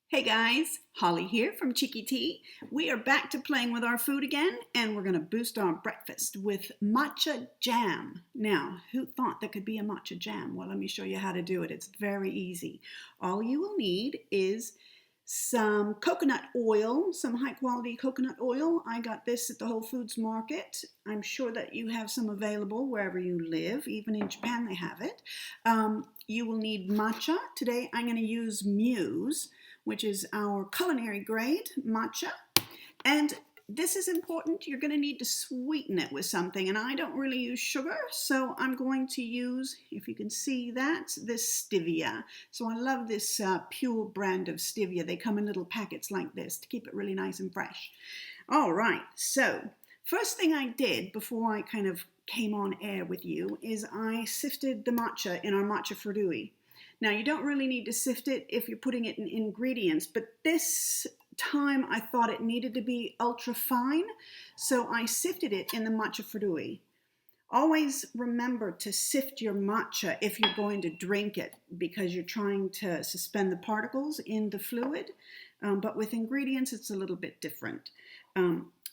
Hey guys, Holly here from Cheeky Tea. We are back to playing with our food again, and we're going to boost our breakfast with matcha jam. Now, who thought there could be a matcha jam? Well, let me show you how to do it. It's very easy. All you will need is some coconut oil, some high quality coconut oil. I got this at the Whole Foods market. I'm sure that you have some available wherever you live. Even in Japan they have it. You will need matcha. Today I'm going to use Muse, which is our culinary grade matcha. And this is important. You're going to need to sweeten it with something, and I don't really use sugar, so I'm going to use, if you can see that, this stevia. So I love this pure brand of stevia. They come in little packets like this to keep it really nice and fresh. All right, so first thing I did before I kind of came on air with you is I sifted the matcha in our matcha furui. Now, you don't really need to sift it if you're putting it in ingredients, but this time I thought it needed to be ultra fine, so I sifted it in the matcha furui. Always remember to sift your matcha if you're going to drink it, because you're trying to suspend the particles in the fluid, but with ingredients it's a little bit different.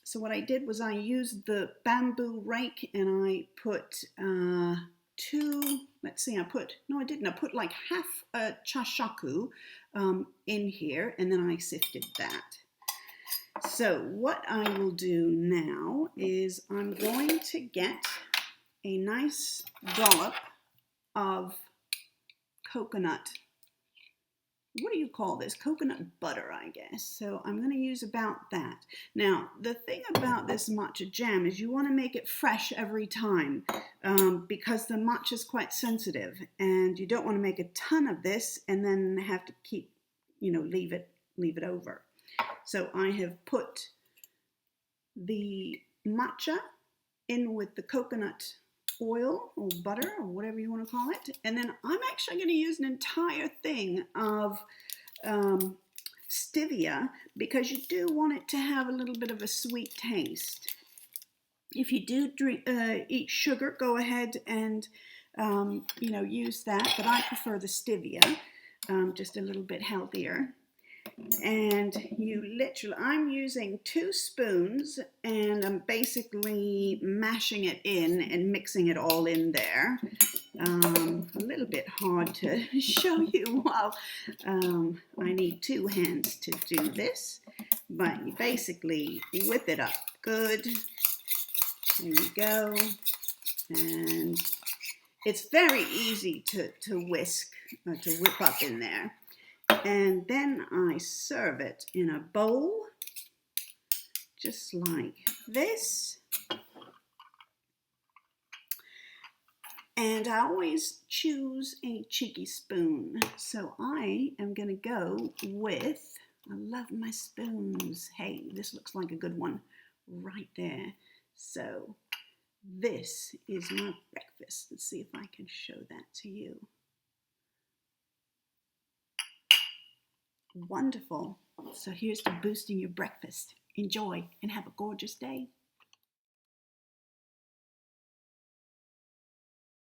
So what I did was I used the bamboo rake and I put I put like half a chashaku in here, and then I sifted that. So what I will do now is I'm going to get a nice dollop of coconut. What do you call this? Coconut butter, I guess. So I'm going to use about that. Now, the thing about this matcha jam is you want to make it fresh every time because the matcha is quite sensitive, and you don't want to make a ton of this and then have to keep, leave it over. So I have put the matcha in with the coconut oil or butter or whatever you want to call it, and then I'm actually going to use an entire thing of stevia, because you do want it to have a little bit of a sweet taste. If you do eat sugar, go ahead and use that, but I prefer the stevia, just a little bit healthier. And I'm using 2 spoons, and I'm basically mashing it in and mixing it all in there. A little bit hard to show you while I need 2 hands to do this, but you basically whip it up good. There you go. And it's very easy to whip up in there. And then I serve it in a bowl, just like this. And I always choose a cheeky spoon. So I am going to go with, I love my spoons. Hey, this looks like a good one right there. So this is my breakfast. Let's see if I can show that to you. Wonderful. So here's to boosting your breakfast. Enjoy and have a gorgeous day.